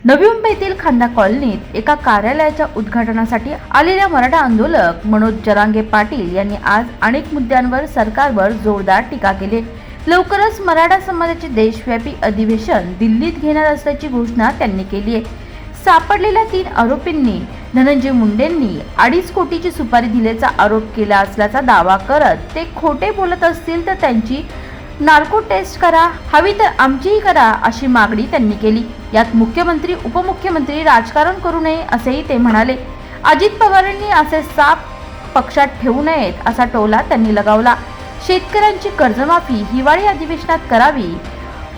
नवी मुंबईतील खांदा कॉलनीत एका कार्यालयाच्या उद्घाटनासाठी आलेल्या मराठा आंदोलक मनोज जरांगे पाटील यांनी आज अनेक मुद्द्यांवर सरकारवर जोरदार टीका केली। लवकरच मराठा समाजाचे देशव्यापी अधिवेशन दिल्लीत घेणार असल्याची घोषणा त्यांनी केली आहे। सापडलेल्या 3 आरोपींनी धनंजय मुंडेंनी 2.5 कोटीची सुपारी दिल्याचा आरोप केला असल्याचा दावा करत ते खोटे बोलत असतील तर त्यांची नार्को टेस्ट करा, हवी तर आमचीही करा अशी मागणी त्यांनी केली। यात मुख्यमंत्री उपमुख्यमंत्री राजकारण करू नये असेही ते म्हणाले। अजित पवारांनी असे साप पक्षात ठेवू नयेत असा टोला त्यांनी लगावला। शेतकऱ्यांची कर्जमाफी हिवाळी अधिवेशनात करावी,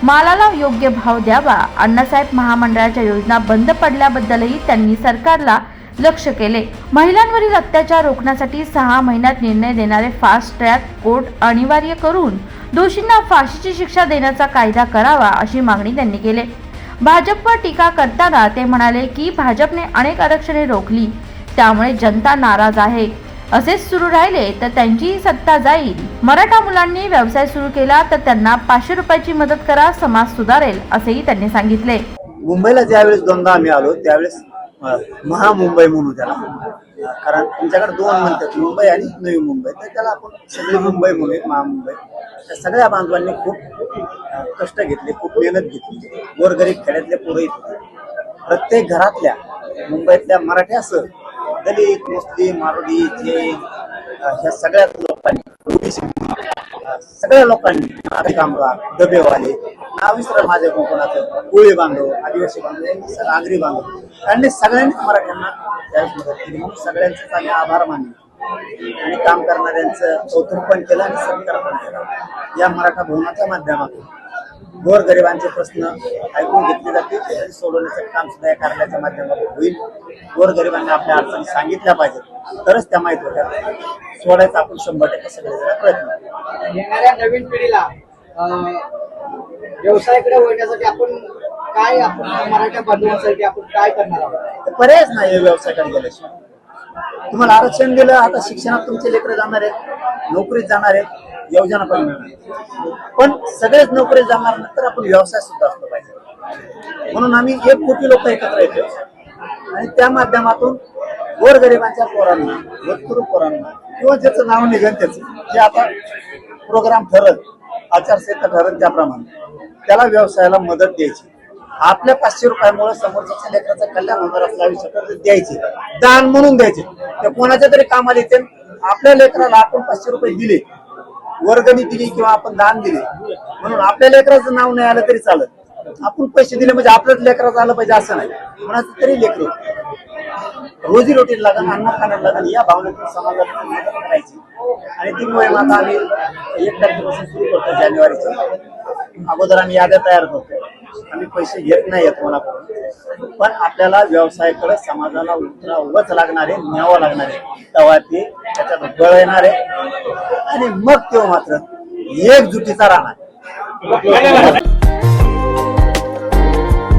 मालाला योग्य भाव द्यावा, अण्णासाहेब महामंडळाच्या योजना बंद पडल्याबद्दलही त्यांनी सरकारला लक्ष केले। महिलांवरील अत्याचार रोखण्यासाठी 6 महिन्यात निर्णय देणारे फास्ट ट्रॅक कोर्ट अनिवार्य करून दोषींना फाशीची शिक्षा देण्याचा कायदा करावा अशी मागणी त्यांनी केली। भाजपवर टीका करताना ते म्हणाले की भाजपने अनेक आरक्षणे रोखली, त्यामुळे जनता नाराज आहे। असेच सुरू राहिले तर त्यांची सत्ता जाईल। मराठा मुलांनी व्यवसाय सुरू केला तर त्यांना 500 रुपयाची मदत करा, समाज सुधारेल असेही त्यांनी सांगितले। मुंबईला ज्यावेळेस दोनदा आम्ही आलो त्यावेळेस महामुंबई म्हणून त्याला, कारण तुमच्याकडे 2 म्हणतात, मुंबई आणि नवी मुंबई, तर त्याला आपण सगळी मुंबई म्हणूया, महामुंबई। त्या सगळ्या बांधवांनी खूप कष्ट घेतले, खूप मेहनत घेतली। गोरगरीब खेड्यातले पोरं होते, प्रत्येक घरातल्या मुंबईतल्या मराठी असं दलित, मुस्लिम, मारवाडी, जैन ह्या सगळ्या लोकांनी, सगळ्या लोकांनी, कामगार, डबेवाले, नाव विसरा माझ्या कोकणाचं, कोळी बांधव, आदिवासी बांधव, आगरी बांधव, त्यांनी सगळ्यांनी मराठ्यांना त्यावेळेस मदत केली। म्हणून सगळ्यांचे आम्ही आभार मानले आणि काम करणाऱ्यांचं कौतुक पण केलं आणि सत्कार पण केला। या मराठा भवनाच्या माध्यमातून गोरगरिबांचे प्रश्न ऐकून घेतले जातील, ते सोडवण्याचं काम सुद्धा या कार्यालयाच्या माध्यमातून होईल। गोरगरिबांनी आपल्या अडचणी सांगितल्या पाहिजेत, तरच त्या माहीत होत्या। सोडायचा आपण 100% सगळ्यांचा प्रयत्न करू। येणाऱ्या नवीन पिढीला व्यवसायाकडे वळण्यासाठी आपण मराठा बांधवांसाठी आपण काय करणार आहोत? पर्यायच नाही व्यवसायाकडे गेल्याशिवाय। तुम्हाला आरक्षण दिलं, आता शिक्षणात तुमचे लेकरं जाणार आहेत, नोकरीत जाणार आहेत, योजना पण मिळणार, पण सगळेच नोकरीत जाणार नंतर आपण व्यवसाय सुद्धा असला पाहिजे। म्हणून आम्ही 1 कोटी लोक एकत्र येतो आणि त्या माध्यमातून गोरगरिबांच्या पोरांना, भरपूर पोरांना, किंवा ज्याचं नाव निघेल त्याचं, जे आता प्रोग्राम ठरत, आचारसंहिता ठरत त्याप्रमाणे त्याला व्यवसायाला मदत द्यायची। आपल्या 500 रुपयामुळे समोरच्या लेकराचं कल्याण होणार असल्या आयुष्यात द्यायचे, दान म्हणून द्यायचे। ते कोणाच्या तरी कामाला येते। आपल्या लेकराला आपण 500 रुपये दिले, वर्गणी दिली किंवा आपण दान दिले म्हणून आपल्या लेकराचं नाव नाही आलं तरी चालत, आपण पैसे दिले म्हणजे आपल्याच लेकराचं आलं पाहिजे असं नाही, कोणाचं तरी लेकरं रोजी रोटी लागण, अन्न खाण्याला लागण, या भावनेतून समाजाला मदत करायची। आणि ती मोहीम आता आम्ही 1 तारखेपासून सुरू करतो, जानेवारीचं। अगोदर आम्ही याद्या तयार करतो, आम्ही पैसे घेत नाही येत कोणाकडून, पण आपल्याला व्यवसायाकडे समाजाला उभंच लागणारे, न्यावं लागणारे, तेव्हा ते त्याच्यात बळ येणार आहे आणि मग तेव्हा मात्र एकजुटीचा राहणार।